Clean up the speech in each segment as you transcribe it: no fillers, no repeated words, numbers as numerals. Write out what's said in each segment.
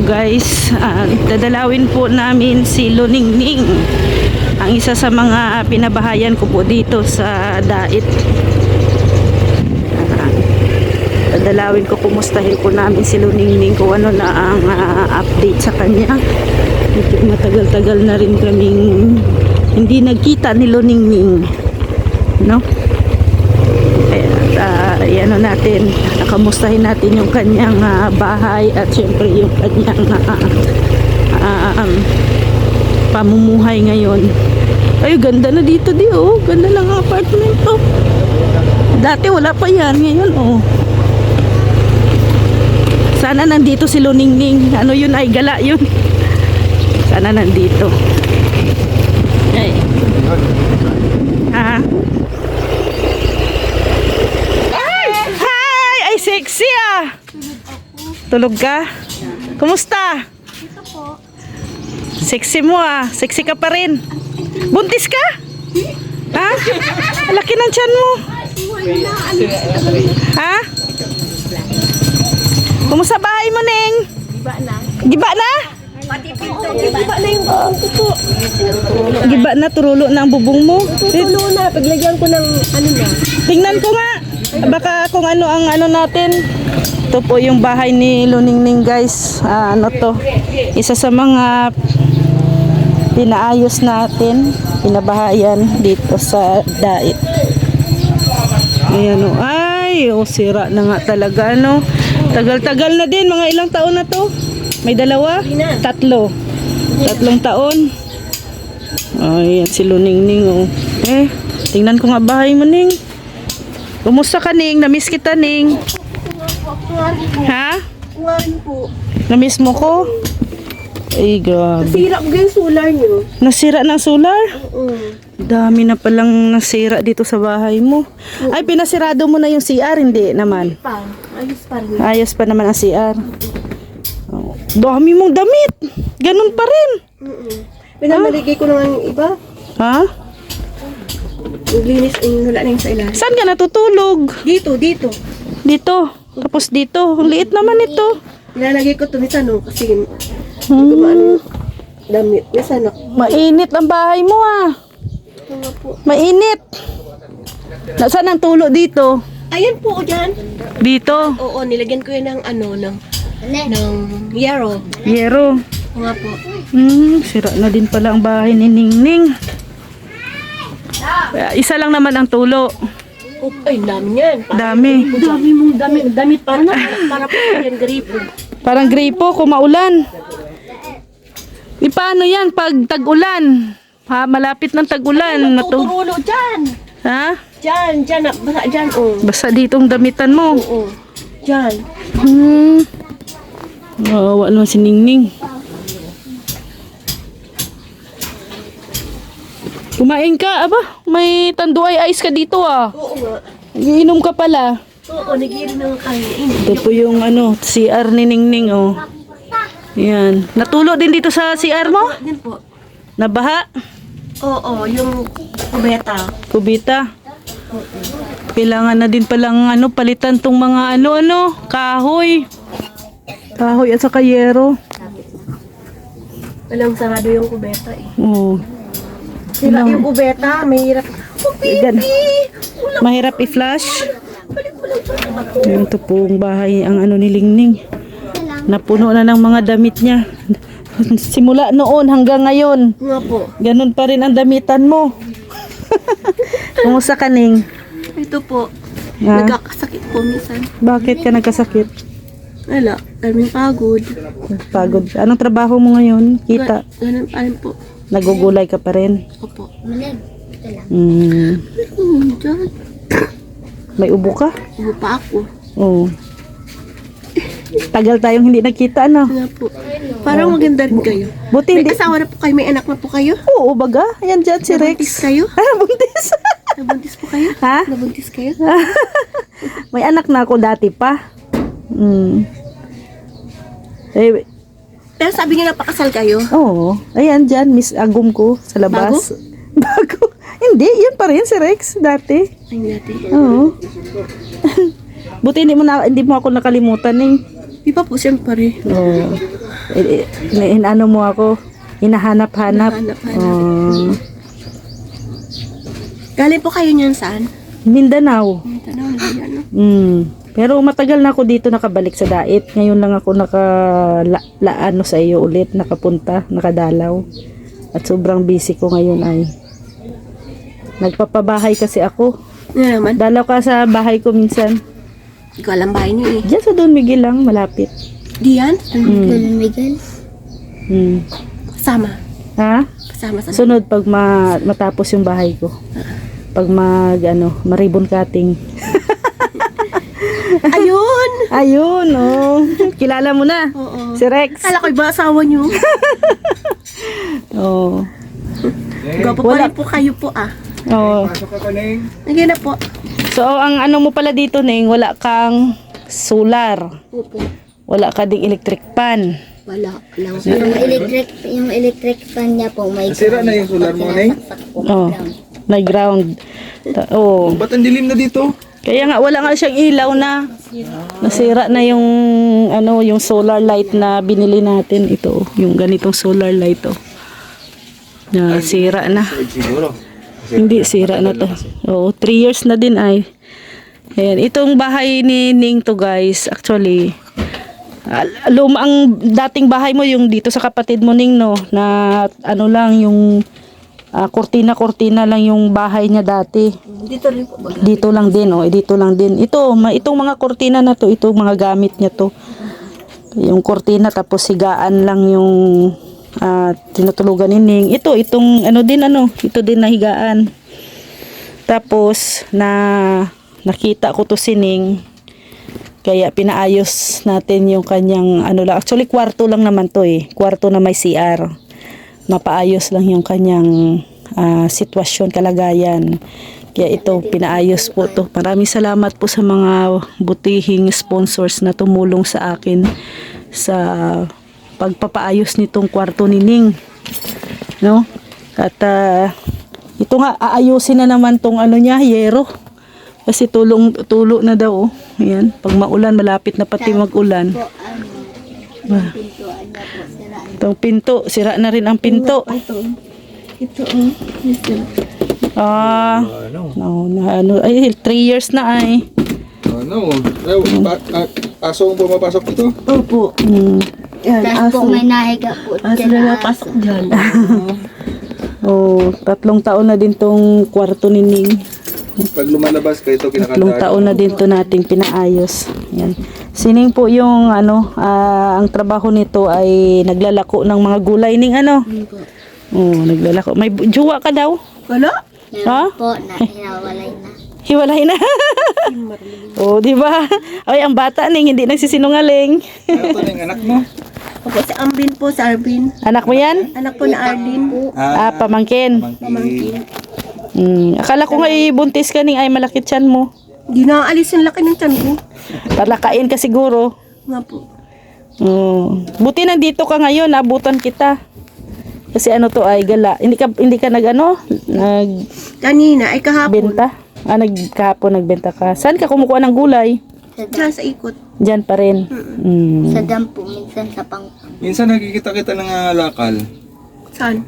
Hello guys, dadalawin po namin si Luningning, ang isa sa mga pinabahayan ko po dito sa Dait. Dadalawin ko, kumustahin po namin si Luningning kung ano na ang update sa kanya. Matagal-tagal na rin kaming hindi nagkita ni Luningning, no? Ano natin, nakamustahin natin yung kanyang bahay at syempre yung kanyang pamumuhay ngayon. Ay, ganda na dito oh. Ganda lang ang apartment to. Dati wala pa yan, ngayon oh. Sana nandito si Luningning. Ano yun, ay gala yun. Sana nandito. Ay. Sexy ah. Tulog ka? Kumusta? Ito po. Sexy mo ah. Sexy ka pa rin. Buntis ka? Ha? Laki ng tiyan mo. Ha? Kumusta bahay mo, Neng? Giba na. Giba na? Pati pinto. Giba na yung bubong ko po. Giba na, turulo na ang bubong mo. Tutulo na. Paglagyan ko ng ano na. Tingnan ko nga. Baka kung ano ang ano natin. Ito po yung bahay ni Luningning guys. Ano to? Isa sa mga pinaayos natin, pinabahayan dito sa Dait. Ayan o. Ay, sira na nga talaga, no? Tagal-tagal na din. Mga ilang taon na to? May dalawa? Tatlo. Tatlong taon. Ayan si Luningning oh. Tingnan ko nga bahay mo, Ning. Kumusta ka, Ning? Namiss kita, Ning. Ha? Kungarin po. Namiss mo ko? Ay, grabe. Nasira ko yung solar nyo. Nasira ng solar? Oo. Dami na palang nasira dito sa bahay mo. Ay, pinasirado mo na yung CR, hindi naman. Ayos pa rin. Ayos pa naman ang CR. Oh, dami mong damit. Ganun pa rin. Pinamaligay ko na yung iba. Ha? Naglinis, wala na yung sa ilalim. Saan ka natutulog? Dito. Dito. Tapos dito. Ang liit naman ito. Nilalagay ko ito minsan kasi gumaano yung damit. Minsan Mainit ang bahay mo ah. ito nga po. Mainit. Nasaan ang tulo dito? Ayan po dyan. Dito. Oo, nilagyan ko yun ng ng yero. Yero. Oo nga po. Sira na din pala ang bahay ni Ningning. Isa lang naman ang tulo. Oh, ay, dami yan. Dami. Dami mong damit para po yan gripo. Parang gripo kung maulan. Paano yan pag tag-ulan? Ha, malapit ng tag-ulan. Tuturulo dyan. Ha? Dyan, basa dyan, oh. Basta ditong damitan mo. Oo, dyan. Wawa naman si Ningning. Kumain ka, aba? May tanduay ice ka dito ah. Oo nga. Iinom ka pala. Oo, nagiri ng kain. Ito po yung CR ni Ningning oh. Yan. Natulo din dito sa CR mo? Yan po. Nabaha? Oo, yung kubeta. Kubita. Kailangan na din palang palitan tong mga kahoy. Kahoy at saka yero. Walang sarado yung kubeta eh. Oo. Sira yung kubeta, mahirap. Oh, baby! Mahirap i-flash. Ito po ang bahay ang ni Ningning. Napuno na ng mga damit niya. Simula noon hanggang ngayon. Nga po. Ganun pa rin ang damitan mo. Kumusta ka, Ning? Ito po. Ha? Nagkakasakit po minsan. Bakit ka nagkasakit? Wala, daming pagod. Pagod. Anong trabaho mo ngayon? Kita. Ganun pa rin po. Nagugulay ka pa rin. Opo. Diyan. May ubo ka? Ubo pa ako. Oo. Tagal tayong hindi nagkita, Nga po. Parang maganda rin kayo. Buti May hindi. asawa na po kayo, may anak na po kayo? Oo, baga. Ayan dyan si Rex. Nabuntis kayo? Buntis. Nabuntis po kayo? Ha? Nabuntis kayo? May anak na ako dati pa. Pero sabi niya napakasal kayo. Oo. Ayan dyan, Miss Agum ko sa labas. Bago? Hindi, yun pa rin si Rex dati. Ay, dati. Oo. Buti hindi mo ako nakalimutan eh. Di ba po, siyempre. Oh. Inano mo ako? Hinahanap-hanap. Hinahanap-hanap. Oh. Galing po kayo niyan saan? Mindanao. Tanong na yan, no? Pero matagal na ako dito nakabalik sa Dait. Ngayon lang ako ano sa iyo ulit, nakapunta, nakadalaw. At sobrang busy ko ngayon ay. Nagpapabahay kasi ako. Ano naman? Dalaw ka sa bahay ko minsan. Hindi ko alam bahay niyo eh. Diyan sa Don Miguel lang, malapit. Diyan? Miguel. Kasama. Ha? Kasama sa... Sunod pag matapos yung bahay ko. Pag maribon cutting. Ayun! Ayun, oh. Kilala mo na. Oo. Si Rex. Kala ko iba asawa niyo. Oh. Gwapo pa rin po kayo po ah. Oh. Nagyan na po. So, ang ano mo pala dito, Ning, wala kang solar. Opo. Wala ka ding electric pan. Wala. Wala. Yung electric fan niya po may Nasira na yung solar mo, Neng? Oh. Nag-ground. Oh. Ba't ang dilim na dito? Kaya nga wala nga siyang ilaw na. Nasira na yung yung solar light na binili natin ito, yung ganitong solar light oh. Sira na. Siguro. Hindi sira na to. Oo, 3 years na din ay. Ayan, itong bahay ni Ning to guys, actually luma ang dating bahay mo yung dito sa kapatid mo Ning no, na ano lang yung kurtina lang yung bahay niya dati. Dito rin po. Dito lang din, oh. Dito lang din. Itong mga kortina na to, itong mga gamit niya to. Yung kortina, tapos higaan lang yung tinutulugan ni Ning. Itong ito din na higaan. Tapos, nakita ko to si Ning. Kaya pinaayos natin yung kanyang, actually kwarto lang naman to eh. Kwarto na may CR. Mapaayos lang yung kanyang sitwasyon, kalagayan. Kaya ito, pinaayos po to. Maraming salamat po sa mga butihing sponsors na tumulong sa akin sa pagpapaayos nitong kwarto ni Ning. No? At ito nga, aayusin na naman tong yero. Kasi tulo na daw. Oh. Ayan, pag maulan, malapit na pati mag-ulan. Itong pinto, sira na rin ang pinto. Ito ay 3 years na ay. Aso ang pumapasok dito? Opo. Yan, Tapos po may nahiga po. Aso na napasok dyan. Oh, 3 taon na din tong kwarto ni Ning. Pag lumalabas ka, ito 3 kinakanta. taon na din to nating pinaayos. Yan. Sining po yung ang trabaho nito ay naglalako ng mga gulay Ning Oh, naglalako. May jowa ka daw? Wala? Ha? Po na hinawalay na. Hiwalay na. Oh, di ba? Ay, ang bata Ning hindi nagsisinungaling. Ano to yung anak mo? Opo, si Ambin po, si Arvin. Anak mo 'yan? Anak po na Arlene. Pamangkin. Pamangkin. Akala ko nga buntis ka Ning ay malaki tiyan mo. Di na alis yung laki ng tiyan ko. Talakain ka siguro. Nga po. Buti nandito ka ngayon, abutan kita. Kasi to ay gala. Hindi ka Kanina, ay kahapon. nagbenta? Kahapon nagbenta ka. Saan ka kumukuha ng gulay? Diyan sa ikot. Diyan pa rin. Sa dam po, minsan sa pangpang. Minsan nakikita kita ng lakal. Saan?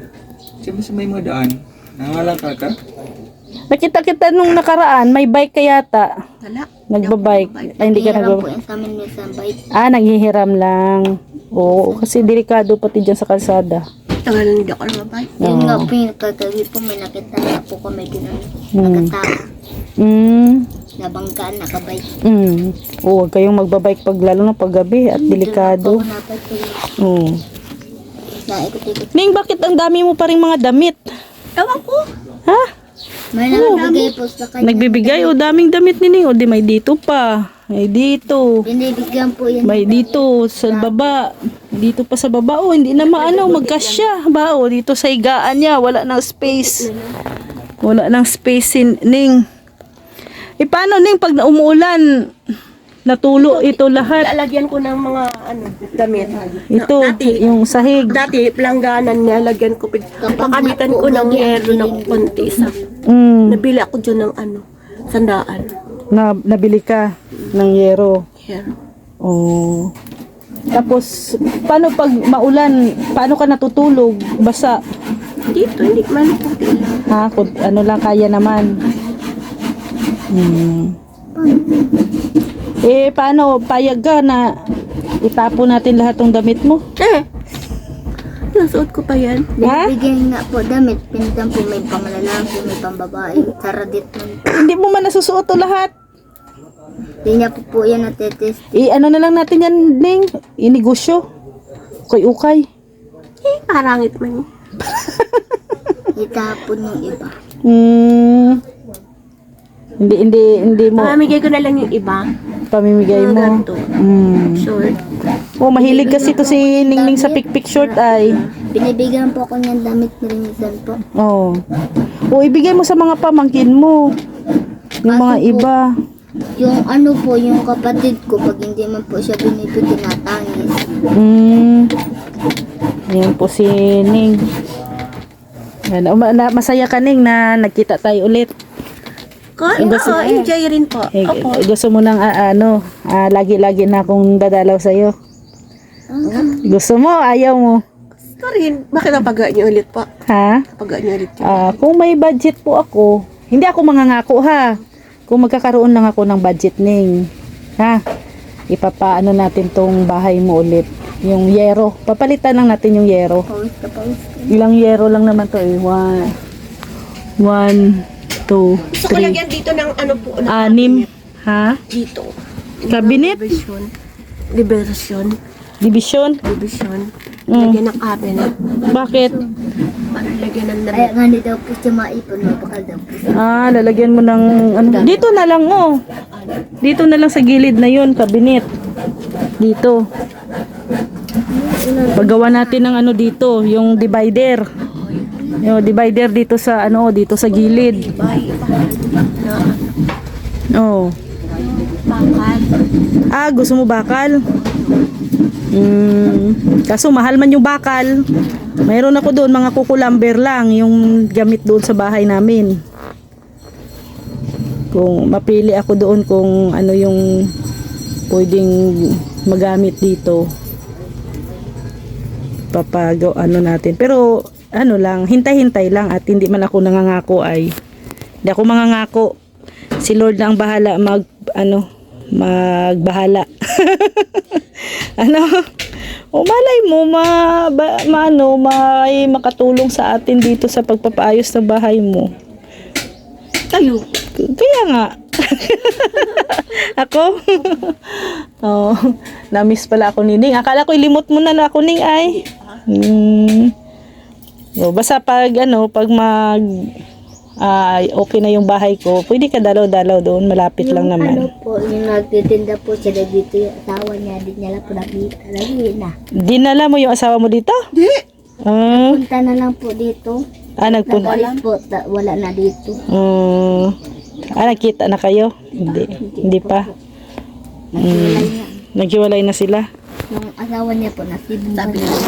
Siyempre sa may mga daan. Nangalakal ka? Nakita kita nung nakaraan, may bike ka yata. Wala. Nagbabike. Ay, hindi ka Hiram po nagbabike. yung sa amin minsan bait. Nanghihiram lang. Oo, kasi delikado pati dyan sa kalsada. Tagal hindi ako lumabay. Yun nga po yung kagabi po may nakita na po kami din Hmm. nagkatama. Nabanggaan, nakabike. Oo, huwag kayong magbabike lalo na paggabi at delikado. Ako napatuloy. Oo. Naikot-ikot. Ning, bakit ang dami mo pa rin mga damit? Ewan ko. Ha? May nagbigay po sa kanya. Nagbibigay o daming damit ni Ning. O di may dito pa. May dito. Binibigyan po yan. May dito sa baba. Dito pa sa baba. O hindi na magkasya. Ba o dito sa higaan niya. Wala nang space. Wala nang space si Ning. Paano Ning pag umuulan? Natulo ito lahat. Lalagyan ko ng mga damit. Ito, yung sahig. Dati, pelangganan niya, lagyan ko. Pakamitan ko ng yero ng konti sa. Nabili ako dyan ng sandaan. Nabili ka ng yero. Yero. Oh. Tapos, paano pag maulan, paano ka natutulog? Basa. Dito, hindi man po lang. Ha? Kung ano lang kaya naman. Paano? Payag ka na itapo natin lahat ng damit mo? Nasuot ko pa yan. Ha? Bigyan nga po damit. Pinsan po may panglalaki, may pambabae. Saradit man po. Hindi mo man nasusuot to lahat. Hindi niya po yan natetest. Ano na lang natin yan, Ning? Inegosyo. Ukay-ukay. Parangit man. Itapon yung iba. Hindi mo Pamamigay ko na lang yung iba. pamimigay mo. Ganito. Short. Mahilig kasi to si Ningning sa pick short ay. Binibigyan po ako ng damit ni Rinizal po. Ibigay mo sa mga pamangkin mo. Yung mga Kaso po, iba. Yung ano po, yung kapatid ko, pag hindi man po siya binibigyan, tinatangis. Yan po si Ning. Yan. Masaya ka, Ning, na nagkita tayo ulit. Enjoy rin po. Opo. Gusto mo nang lagi-lagi na akong dadalaw sa'yo. Gusto mo, ayaw mo. Ito rin. Bakit napagaan niyo ulit po? Ha? Napagaan niyo ulit yun. Kung may budget po ako, hindi ako mangangako ha. Kung magkakaroon lang ako ng budget, Ning. Ha? Ipapaano natin tong bahay mo ulit. Yung yero. Papalitan lang natin yung yero. Pawis ka, pawis ka. Ilang yero lang naman to eh. 1, 2, Gusto ko 3, lagyan dito ng ano po. 6. Ha? Dito. Cabinet? Liberation. Division? Lagyan ng cabinet. Bakit? Para lagyan ng Ay, nga hindi daw po siya maipon, mapakal daw po siya. Lalagyan mo ng ano. Dito na lang Dito na lang sa gilid na yun, cabinet. Dito. Paggawa natin ng ano dito, yung divider. Yung divider dito sa dito sa gilid. Bakal. Gusto mo bakal? Kaso mahal man yung bakal. Mayroon ako doon mga kukulamber lang yung gamit doon sa bahay namin. Kung mapili ako doon kung ano yung pwedeng magamit dito, natin. Pero lang, hintay-hintay lang at hindi man ako nangangako ay. Hindi ako mangangako. Si Lord na ang bahala magbahala. Malay mo may makatulong sa atin dito sa pagpapaayos ng bahay mo. Tayo. Kaya nga. Ako? Na-miss pala ako ni Ning. Akala ko ilimot mo na ako, Ning, ay. Basta pag okay na yung bahay ko, pwede ka dalaw-dalaw doon, malapit lang naman. Ano po, yung nagtitinda po siya dito, yung asawa niya, di niya lang po lagi na. Dinala mo yung asawa mo dito? Di. Punta na lang po dito. Nagpunta. Nagalis po, wala na dito. Nakita na kayo? Hindi pa. Naghiwalay na sila. Yung asawa niya po, nasibong Sabi na. lang.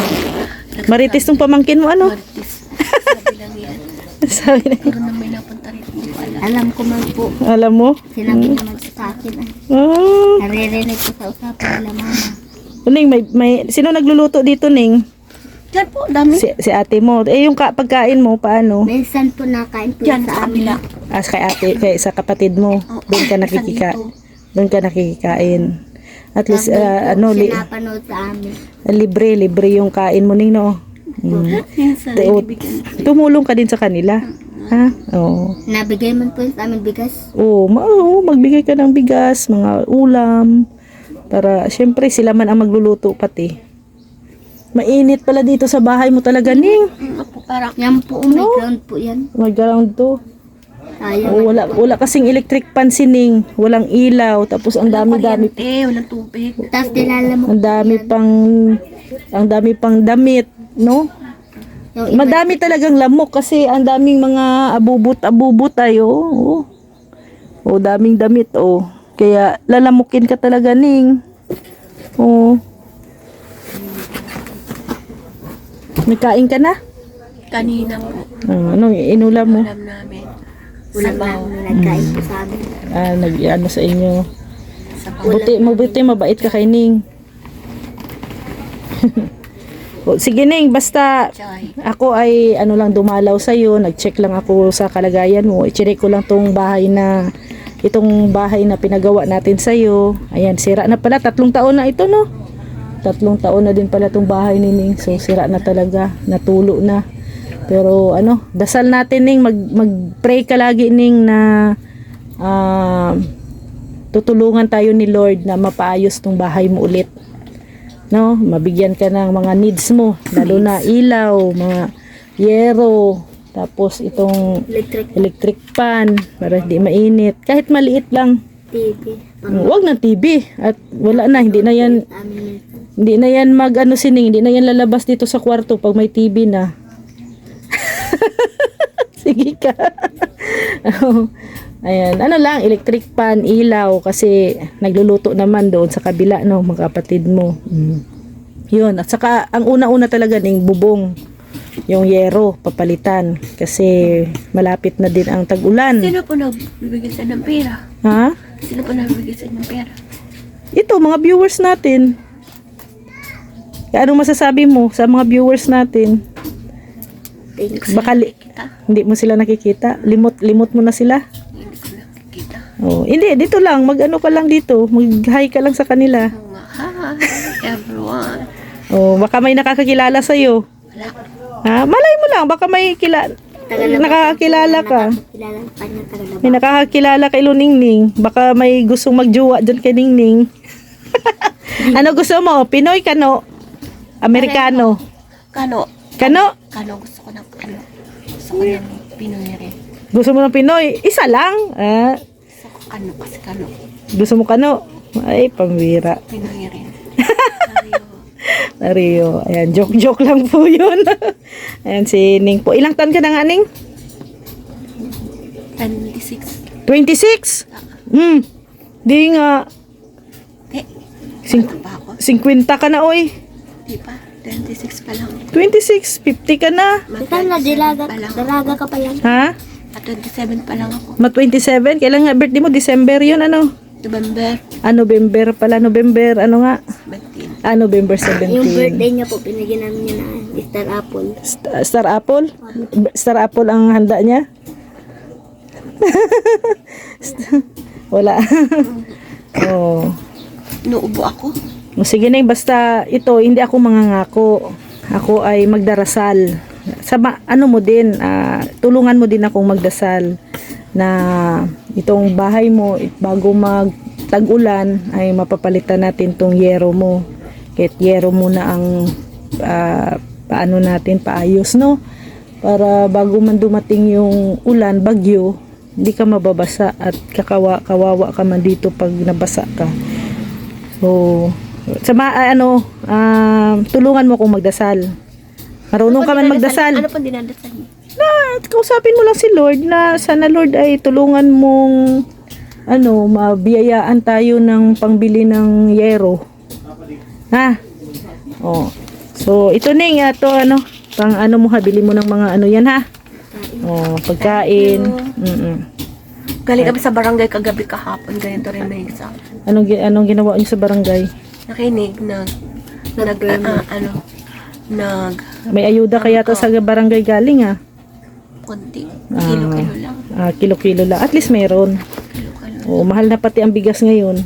Marites tong pamangkin mo, ano? Sabi lang yan. Sabi na. Pero na may napunta rin. Hindi ko alam. Alam ko man po, Alam mo? sinabi naman sa akin. Naririnig ko sa usapan nila mama. Ning, sino nagluluto dito, Ning? Diyan po, dami. Si ate mo. Yung pagkain mo, paano? Minsan po nakain po Diyan sa sa amin. kabila. Kay ate, sa kapatid mo. Doon ka nakikikain. At least, Sinapanood sa amin. libre yung kain mo, Ning, no? Minsan, ibigyan. Tumulong ka din sa kanila. Ha? Oo. Nabigay man po sa amin bigas. Magbigay ka ng bigas, mga ulam. Para, syempre, sila man ang magluluto pati. Mainit pala dito sa bahay mo talaga, Ning. Yan po, may ground po yan. Mag-ground to. Ayaw. Wala kasing electric pan si Ning. Walang ilaw. Tapos ang dami-dami. Walang tubig. Tapos nilalamok Ang dami pang damit, no? yung iba. Madami talagang lamok kasi ang daming mga abubot ay, daming damit, Kaya lalamukin ka talaga, Ning. Nagkain ka na? Kanina po. Anong inulam mo? Alam namin. Ulam namin nagkain po sa amin. Sa inyo. Sa Buti, mabait ka kay Ning. O, sige Ning, basta Joy. ako ay ano lang dumalaw sa iyo, nag-check lang ako sa kalagayan mo. I-check ko lang itong bahay na pinagawa natin sa iyo. Ayan, sira na pala, 3 taon na ito, no? 3 taon na din pala itong bahay ni Ning. So sira na talaga, natulo na. Pero ano, dasal natin Ning, mag-pray ka lagi Ning na tutulungan tayo ni Lord na mapaayos tong bahay mo ulit. No, mabigyan ka ng mga needs mo, lalo na ilaw, mga yero, tapos itong electric fan para hindi mainit. Kahit maliit lang. TV. Huwag na TV at wala na, hindi na yan mag-ano sining, hindi na yan lalabas dito sa kwarto pag may TV na. Sige ka. Ayan, ano lang, electric pan, ilaw, kasi nagluluto naman doon sa kabila, no, mga kapatid mo. Yun, at saka, ang una-una talaga Ning, bubong, yung yero, papalitan, kasi malapit na din ang tag-ulan. Sino po nagbibigay sa ng pera? Ha? Sino po nagbibigay sa ng pera? Ito, mga viewers natin. Kaya anong masasabi mo sa mga viewers natin? Baka hindi mo sila nakikita? Limot mo na sila? Hindi ko nakikita. Oh, hindi, dito lang, mag-ano ka lang dito, mag-hi ka lang sa kanila. Hi, everyone. Oh, baka may nakakakilala sa iyo. Wala. Ha? Malay mo lang, baka may nakakakilala ka. Kilala pa niya tagal na May nakakakilala kay Luningning. Baka may gustong magjowa dyan kay Ningning. Ano gusto mo? Pinoy, Kano? Amerikano? Kano? Kano? Kano gusto ko ng ano? Gusto ko ng Pinoy rin. Gusto mo ng Pinoy? Isa lang. Ah, Gusto ko Kano kasi Kano. gusto mo Kano? Ay, pambira. Pinoy rin. Mario. Ayan, joke lang po yun. Ayan, si Ning po. Ilang taon ka na nga, Ning? 26. 26? Di nga. Bata pa ako. 50 ka na, oy. Di pa. 26 pa lang. 26, 50 ka na. Ikaw na, dalaga ka pa yan. Ha? At 27 pa lang ako. Ma 27? Kailan nga birthday mo? December yun, ano? November November pala. November, ano nga? 17. November 17. Yung birthday niya po, pinagyan namin niya na Star Apple. Star Apple? Star Apple ang handa niya? Wala. Oh. Inuubo ako. Sige na, basta ito, hindi ako mangangako. Ako ay magdarasal. Ano mo din, tulungan mo din akong magdasal na itong bahay mo, bago mag-tag-ulan, ay mapapalitan natin tong yero mo. Kahit yero mo na ang paano natin paayos, no? Para bago man dumating yung ulan, bagyo, hindi ka mababasa at kawawa ka man dito pag nabasa ka. So, tulungan mo kong magdasal. Marunong ka man magdasal. Ano pang dinadasal mo? Na, kausapin mo lang si Lord na sana Lord ay tulungan mong mabiyayaan tayo ng pangbili ng yero. Ha? Oh. So, ito Ning, pang mo ha, bili mo ng mga yan ha. Oh, pagkain. Galing kami sa barangay kagabi kahapon. Ganito rin may isa. Anong ginawa niyo sa barangay? Nakinig May ayuda kaya to sa barangay galing ha? konti. Kilo-kilo lang. Kilo-kilo lang. At least mayroon. Kilo-kilo. Oh, mahal na pati ang bigas ngayon.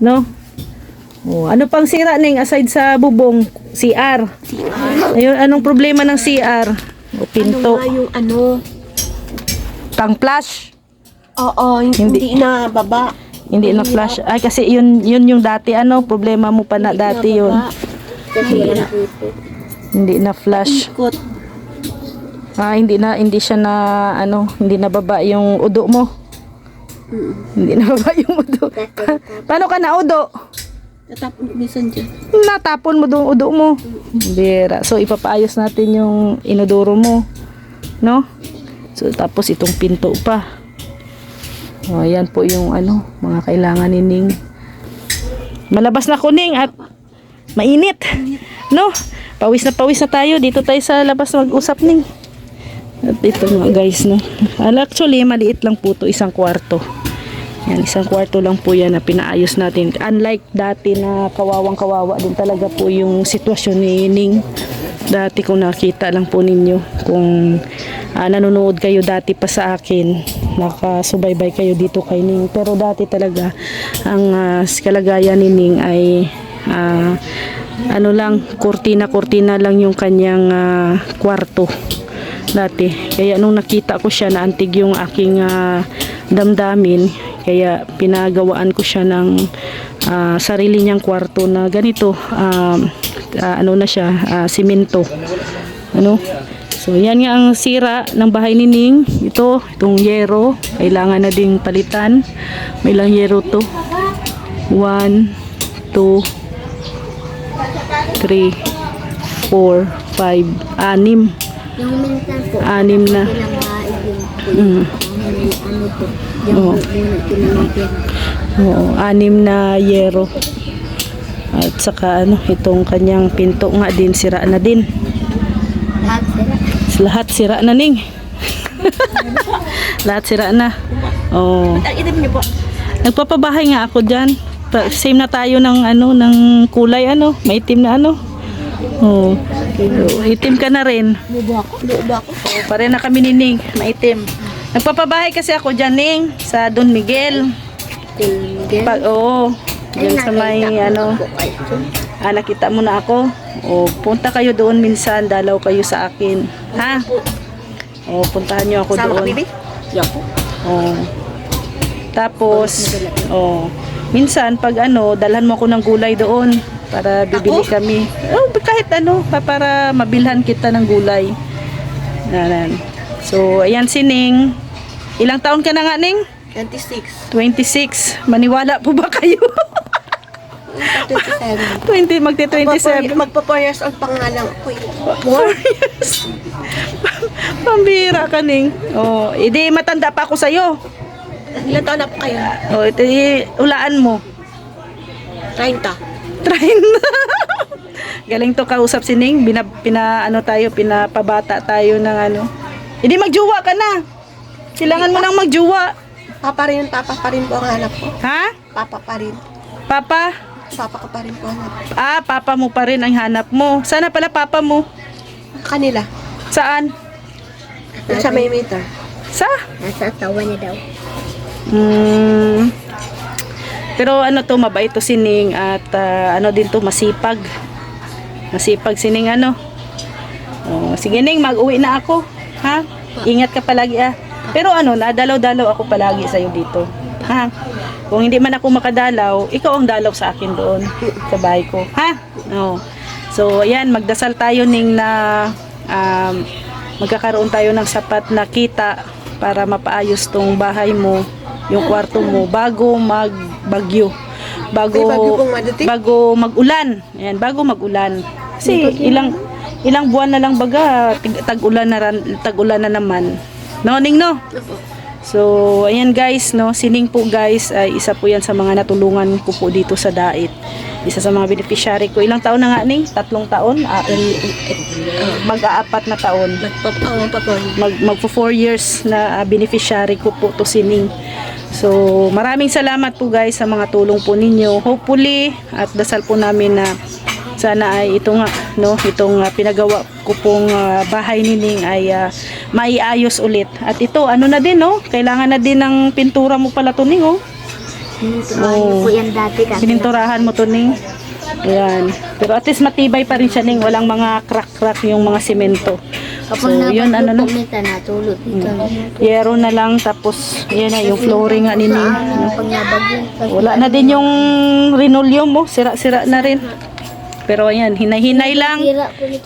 No? Oh, ano pang sira Ning aside sa bubong? CR. Ayun, anong problema ng CR? O pinto. Ano nga yung Pang flash. Oo, hindi na baba. Hindi na flash. Ay kasi yun yung dati problema mo pa na dati yun. Kasi wala na ito. Hindi na flash. Ikot. Hindi siya na hindi na baba yung udo mo. Hindi na baba yung udo. Paano ka na udo? Natapon ko minsan dyan. Natapon mo doon udo mo. Bira. So ipapaayos natin yung inodoro mo. No? So tapos itong pinto pa. Yan po yung mga kailangan ni Ning. Malabas na ko Ning at mainit. No? Pawis na tayo. Dito tayo sa labas mag-usap Ning. At ito nga guys, no. Actually, maliit lang po to, 1 kwarto. Yan, isang kwarto lang po yan na pinaayos natin. Unlike dati na kawawang-kawawa din talaga po yung sitwasyon ni Ning. Dati kung nakita lang po ninyo, kung nanonood kayo dati pa sa akin, nakasubaybay kayo dito kay Ning. Pero dati talaga, ang kalagayan ni Ning ay ano lang, kurtina-kurtina lang yung kanyang kwarto dati. Kaya nung nakita ko siya, naantig yung aking damdamin, kaya pinagawaan ko siya ng sarili niyang kwarto na ganito, ano na siya, simento, ano. So yan nga ang sira ng bahay ni Ning. Itong yero kailangan na ding palitan. May ilang yero to? 1, 2, 3, 4, 5, 6. Yung minsan po, 6 na. ano po, Oo. Oo, 6 na yero. At saka ano, itong kanyang pinto nga din, sira na din. lahat sila. Lahat sira na, Ning. Lahat sira na. Oh. Itip niyo po. Nagpapabahay nga ako diyan. Same na tayo ng ano, ng kulay ano, maitim na ano. Oh. Itim ka na rin. Lubo ako. Pare na kami ni Ning, maitim. Nagpapabahay kasi ako diyan, Ning, sa Don Miguel. Oo. Diyan sa may ano, nakita mo na ako. O, punta kayo doon minsan, dalaw kayo sa akin. Ha? O, puntahan niyo ako Sama ka, doon. baby? Yapo. O. Tapos, minsan pag ano, dalhan mo ako ng gulay doon para bibili kami. Oh, kahit ano, para mabilhan kita ng gulay. Yan. So, ayan si Ning. Ilang taon ka na nga, Ning? 26. 26. Maniwala po ba kayo? 27. 27. Magpa 4 years old pang nga lang ako. 4 years. Pambira ka, Ning. Oh, edi matanda pa ako sa'yo. Ilan taon na po kayo? Oh, ito ulaan mo. 30. Try na. Galing to kausap si Ning. Pinapabata tayo ng ano. Hindi magjuwa ka na. Kailangan mo nang magjuwa. Papa pa rin po ang hanap ko. Ha? Papa pa rin. Papa? Papa ka pa rin po ang hanap. Papa mo pa rin ang hanap mo. Sana pala papa mo. Kanila. Saan? Yung sa may meter. Sa? Nasa asawa niya daw. Pero ano to, mabait to si Ning at ano din to, masipag. Masipag si Ning ano. Oh, sige Ning, mag-uwi na ako. Ha? Ingat ka palagi Pero ano, nadalaw-dalaw ako palagi sa'yo dito. Ha? Kung hindi man ako makadalaw, ikaw ang dalaw sa akin doon sa bahay ko. Ha? No. So, ayan, magdasal tayo Ning na magkakaroon tayo ng sapat na kita para mapaayos tong bahay mo, yung kwarto mo bago magbagyo. May bagyo pong madating? Bago mag-ulan. Ayan, bago mag-ulan. Kasi ilang buwan na lang baga tag-ulan na naman. No, Ning, no? So, ayan guys, no, si Ning po guys, ay isa po yan sa mga natulungan ko po dito sa Dait. Isa sa mga beneficiary ko. Ilang taon na nga, Ning? 3 taon? Mag-4 na taon. Magpo 4 years na beneficiary ko po to si Ning. So, maraming salamat po guys sa mga tulong po ninyo. Hopefully, at dasal po namin na sana ay ito nga, no, itong pinagawa ko pong bahay ni Ning ay maiayos ulit. At ito, ano na din, no? Kailangan na din ng pintura mo pala to, Ning, oh. Ano po yan dati kasi. Pininturahan mo to, Ning. Ayan. Pero at least matibay pa rin siya, Ning. Walang mga crack-crack yung mga simento. Kapag yun, ano na. natulog dito. Yero na lang, tapos, yan na, yung flooring nga ni Ning. Pag nabagyo. Wala na din yung linoleum mo. Sira-sira na rin. Pero ayan, hinay-hinay lang.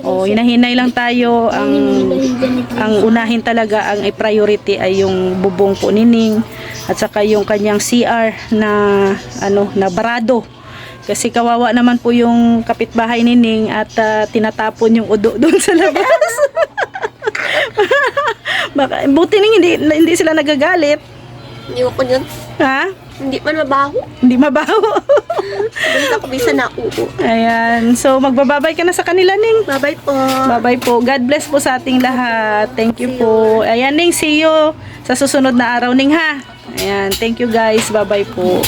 Hinahinay lang tayo. Ang unahin talaga, ang priority ay yung bubong po ni Ning at saka yung kanyang CR na na barado. Kasi kawawa naman po yung kapitbahay ni Ning at tinatapon yung udo doon sa labas. Buti Ning hindi sila nagagalit. Hindi ko yun. Ha? Hindi man mabaho. Hindi mabaho. Balita ko bisa na upo. Ayan. So, magbababay ka na sa kanila, Ning. Bye-bye po. Bye-bye po. God bless po sa ating lahat. Thank you po. Ayan, Ning. See you sa susunod na araw, Ning, ha? Ayan, thank you guys. Bye-bye po.